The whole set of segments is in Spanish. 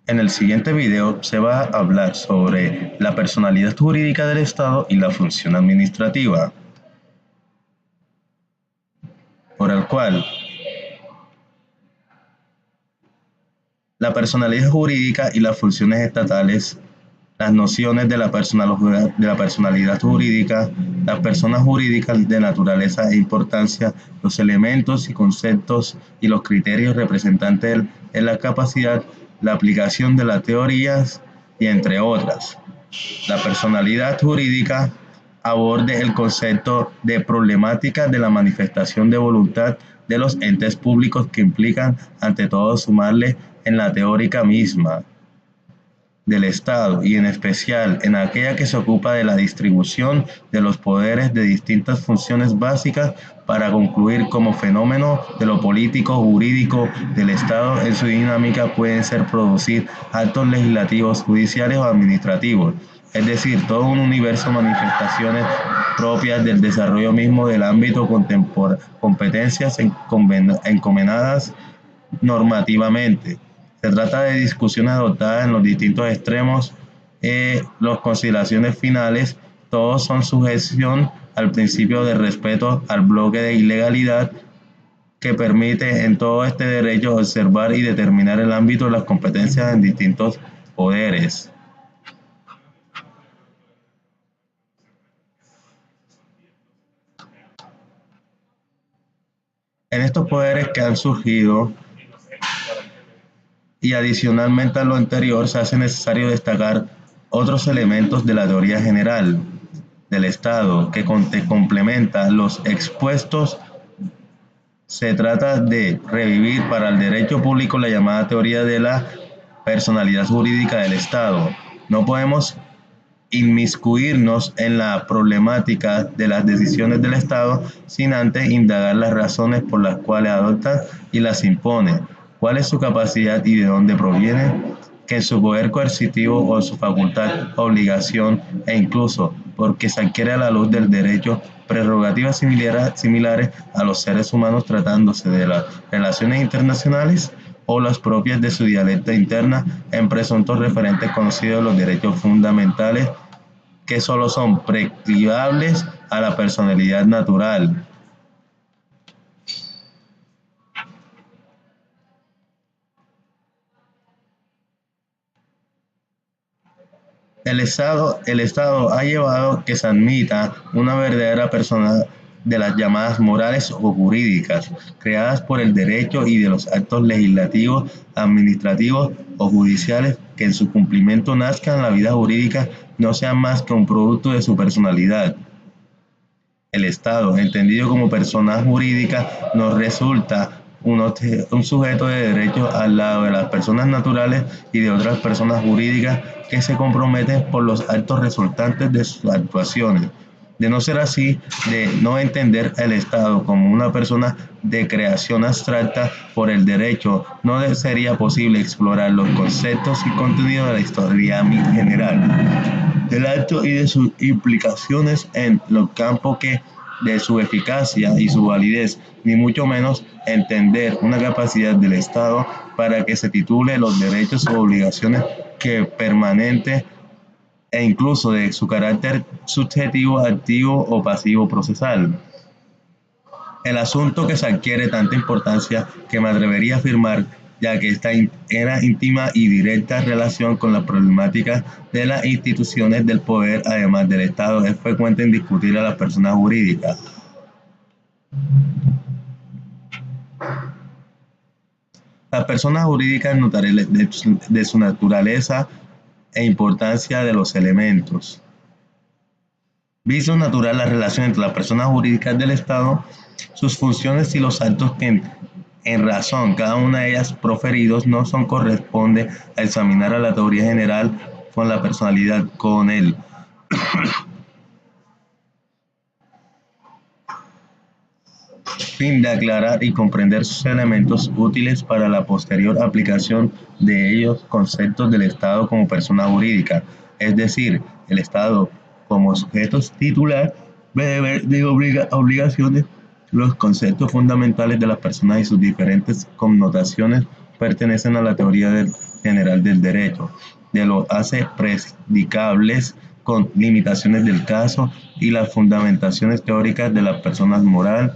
En el siguiente video se va a hablar sobre la personalidad jurídica del Estado y la función administrativa, por el cual la personalidad jurídica y las funciones estatales, las nociones de la personalidad jurídica, las personas jurídicas de naturaleza e importancia, los elementos y conceptos y los criterios representantes en la capacidad, la aplicación de las teorías y entre otras. La personalidad jurídica aborda el concepto de problemática de la manifestación de voluntad de los entes públicos que implican, ante todo, sumarle en la teórica misma del Estado y en especial en aquella que se ocupa de la distribución de los poderes de distintas funciones básicas para concluir como fenómeno de lo político jurídico del Estado en su dinámica pueden ser producir actos legislativos, judiciales o administrativos, es decir, todo un universo de manifestaciones propias del desarrollo mismo del ámbito competencias encomendadas normativamente. Se trata de discusiones adoptadas en los distintos extremos, las consideraciones finales, todos son sujeción al principio de respeto al bloque de ilegalidad que permite en todo este derecho observar y determinar el ámbito de las competencias en distintos poderes. En estos poderes que han surgido y adicionalmente a lo anterior se hace necesario destacar otros elementos de la teoría general del Estado que complementa los expuestos. Se trata de revivir para el derecho público la llamada teoría de la personalidad jurídica del Estado. No podemos inmiscuirnos en la problemática de las decisiones del Estado sin antes indagar las razones por las cuales adopta y las impone, cuál es su capacidad y de dónde proviene, que en su poder coercitivo o su facultad, obligación e incluso porque se adquiere a la luz del derecho prerrogativas similares a los seres humanos tratándose de las relaciones internacionales o las propias de su dialecta interna en presuntos referentes conocidos de los derechos fundamentales que solo son practicables a la personalidad natural. El Estado ha llevado que se admita una verdadera persona de las llamadas morales o jurídicas, creadas por el derecho y de los actos legislativos, administrativos o judiciales que en su cumplimiento nazcan en la vida jurídica no sean más que un producto de su personalidad. El Estado, entendido como persona jurídica, nos resulta un sujeto de derecho al lado de las personas naturales y de otras personas jurídicas que se comprometen por los actos resultantes de sus actuaciones. De no ser así, de no entender al Estado como una persona de creación abstracta por el derecho, no sería posible explorar los conceptos y contenidos de la historia general del acto y de sus implicaciones en los campos que de su eficacia y su validez, ni mucho menos entender una capacidad del Estado para que se titule los derechos o obligaciones que permanente e incluso de su carácter subjetivo, activo o pasivo procesal. El asunto que se adquiere tanta importancia que me atrevería a afirmar, ya que esta era íntima y directa relación con las problemáticas de las instituciones del poder, además del Estado, es frecuente en discutir a las personas jurídicas. Las personas jurídicas notaré de su naturaleza e importancia de los elementos. Visto natural la relación entre las personas jurídicas del Estado, sus funciones y los actos que en razón cada una de ellas proferidos no son corresponde a examinar a la teoría general con la personalidad con él. Fin de aclarar y comprender sus elementos útiles para la posterior aplicación de ellos conceptos del Estado como persona jurídica, es decir, el Estado como sujeto titular de obligaciones, los conceptos fundamentales de las personas y sus diferentes connotaciones pertenecen a la teoría del general del derecho, de los hace predicables con limitaciones del caso y las fundamentaciones teóricas de las personas moral,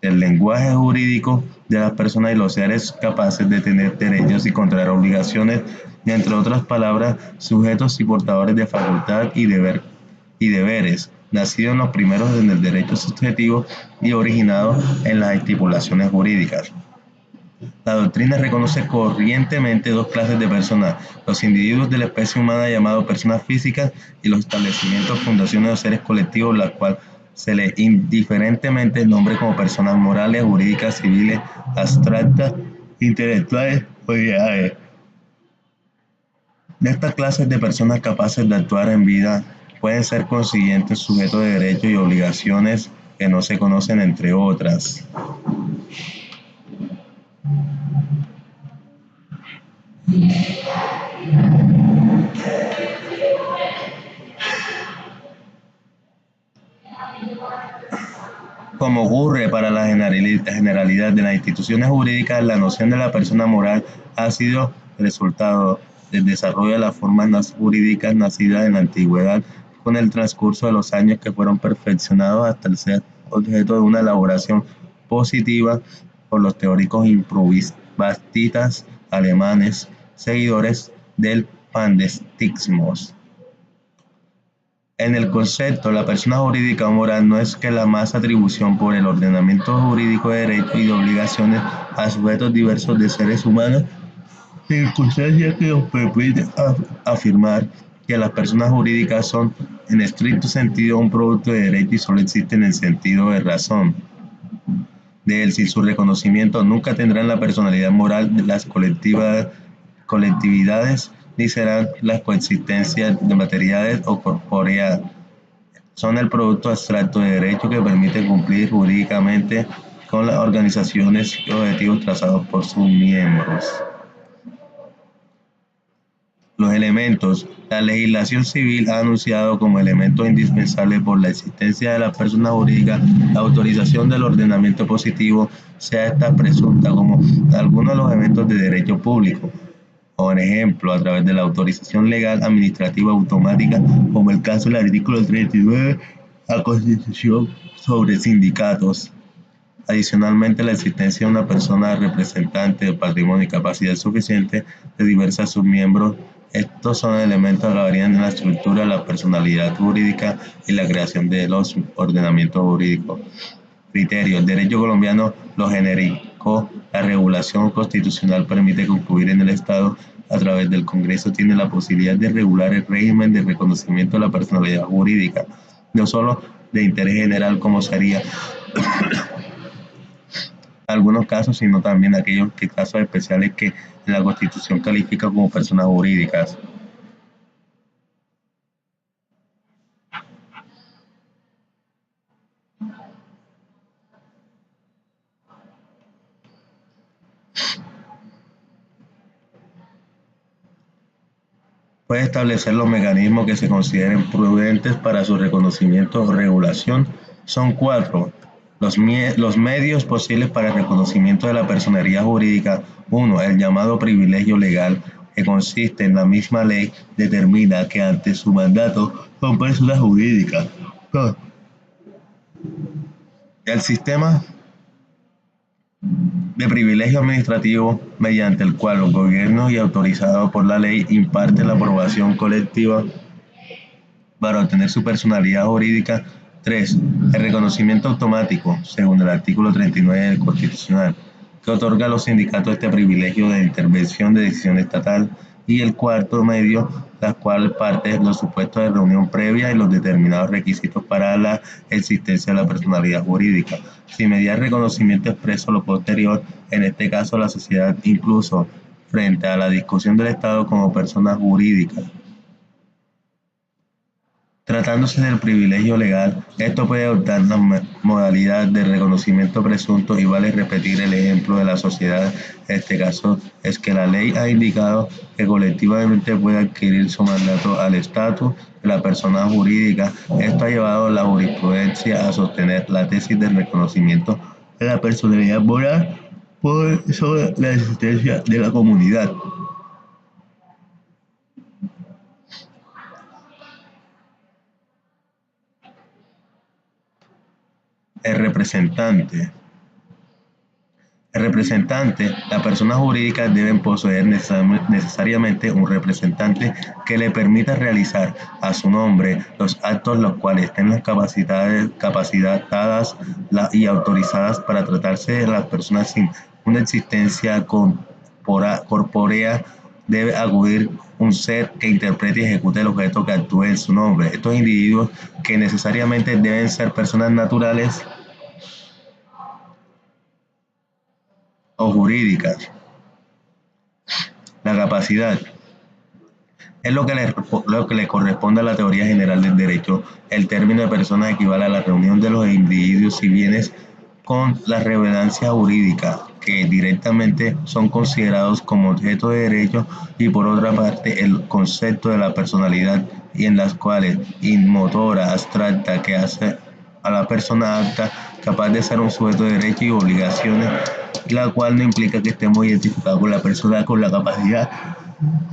del lenguaje jurídico de las personas y los seres capaces de tener derechos y contraer obligaciones, y entre otras palabras, sujetos y portadores de facultad y deberes, nacidos en los primeros en el derecho subjetivo y originados en las estipulaciones jurídicas. La doctrina reconoce corrientemente dos clases de personas: los individuos de la especie humana llamados personas físicas y los establecimientos, fundaciones o seres colectivos, las cuales se le indiferentemente nombre como personas morales, jurídicas, civiles, abstractas, intelectuales o ideales. De estas clases de personas capaces de actuar en vida pueden ser consiguientes sujetos de derechos y obligaciones que no se conocen, entre otras. Como ocurre para la generalidad de las instituciones jurídicas, la noción de la persona moral ha sido resultado del desarrollo de las formas jurídicas nacidas en la antigüedad con el transcurso de los años, que fueron perfeccionados hasta el ser objeto de una elaboración positiva por los teóricos improvisatistas alemanes, seguidores del panteísmo. En el concepto, la persona jurídica o moral no es que la más atribución por el ordenamiento jurídico de derechos y de obligaciones a sujetos diversos de seres humanos, circunstancia que nos permite afirmar que las personas jurídicas son, en estricto sentido, un producto de derecho y solo existen en sentido de razón. De él, sin su reconocimiento, nunca tendrán la personalidad moral de las colectividades, ni serán las coexistencias de materiales o corporeas. Son el producto abstracto de derecho que permite cumplir jurídicamente con las organizaciones y objetivos trazados por sus miembros. Los elementos. La legislación civil ha anunciado como elementos indispensables por la existencia de las personas jurídicas la autorización del ordenamiento positivo, sea esta presunta como algunos de los eventos de derecho público. Por ejemplo, a través de la autorización legal administrativa automática, como el caso del artículo 39 de la Constitución sobre sindicatos. Adicionalmente, la existencia de una persona representante de patrimonio y capacidad suficiente de diversas submiembros. Estos son elementos que varían en la estructura, la personalidad jurídica y la creación de los ordenamientos jurídicos. Criterio. El derecho colombiano lo genérico. La regulación constitucional permite concluir en el Estado, a través del Congreso, tiene la posibilidad de regular el régimen de reconocimiento de la personalidad jurídica, no solo de interés general como sería algunos casos, sino también aquellos casos especiales que la Constitución califica como personas jurídicas. Puede establecer los mecanismos que se consideren prudentes para su reconocimiento o regulación. Son 4 los medios posibles para el reconocimiento de la personería jurídica. 1. El llamado privilegio legal, que consiste en la misma ley determina que ante su mandato son personas jurídicas. 2. El sistema de privilegio administrativo, mediante el cual los gobiernos y autorizados por la ley imparten la aprobación colectiva para obtener su personalidad jurídica. 3. El reconocimiento automático, según el artículo 39 del Constitucional, que otorga a los sindicatos este privilegio de intervención de decisión estatal. Y el 4 medio, la cual parte de los supuestos de reunión previa y los determinados requisitos para la existencia de la personalidad jurídica, sin mediar reconocimiento expreso lo posterior, en este caso la sociedad, incluso frente a la discusión del Estado como persona jurídica. Tratándose del privilegio legal, esto puede adoptar la modalidad de reconocimiento presunto y vale repetir el ejemplo de la sociedad. En este caso es que la ley ha indicado que colectivamente puede adquirir su mandato al estatus de la persona jurídica. Esto ha llevado a la jurisprudencia a sostener la tesis del reconocimiento de la personalidad moral por sobre la existencia de la comunidad. El representante. El representante, las personas jurídicas deben poseer necesariamente un representante que le permita realizar a su nombre los actos los cuales estén las capacitadas y autorizadas para tratarse de las personas sin una existencia corpórea. Debe acudir un ser que interprete y ejecute el objeto que actúe en su nombre. Estos individuos que necesariamente deben ser personas naturales o jurídicas. La capacidad es lo que le corresponde a la teoría general del derecho. El término de personas equivale a la reunión de los individuos y bienes con la relevancia jurídica, que directamente son considerados como objeto de derecho, y por otra parte el concepto de la personalidad, y en las cuales inmotora, abstracta, que hace a la persona apta, capaz de ser un sujeto de derechos y obligaciones, la cual no implica que estemos identificados con la persona con la capacidad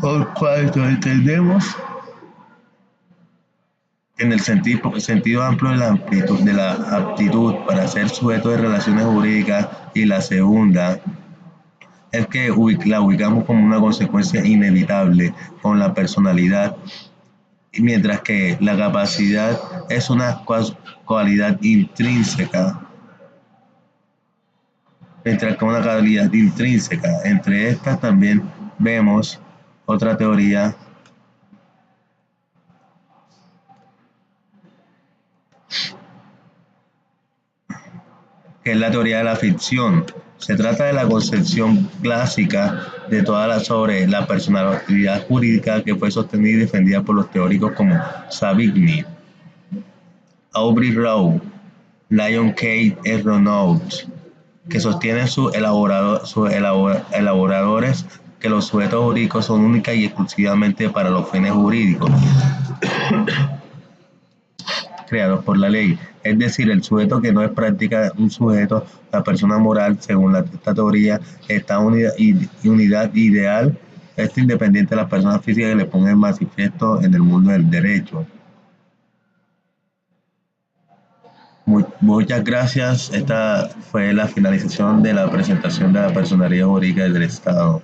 por cual entendemos en el sentido amplio de la aptitud para ser sujeto de relaciones jurídicas, y la segunda es que la ubicamos como una consecuencia inevitable con la personalidad, mientras que la capacidad es una cualidad intrínseca, mientras que una cualidad intrínseca. Entre estas también vemos otra teoría, que es la teoría de la ficción. Se trata de la concepción clásica de sobre la personalidad jurídica, que fue sostenida y defendida por los teóricos como Savigny, Aubrey Rowe, Lyon K. Renaud, que sostienen sus elaboradores que los sujetos jurídicos son únicas y exclusivamente para los fines jurídicos creados por la ley. Es decir, el sujeto que no es práctica un sujeto, la persona moral, según esta teoría, está unidad ideal, esto independiente de las personas físicas que le pongan en manifiesto en el mundo del derecho. Muchas gracias. Esta fue la finalización de la presentación de la personalidad jurídica del Estado.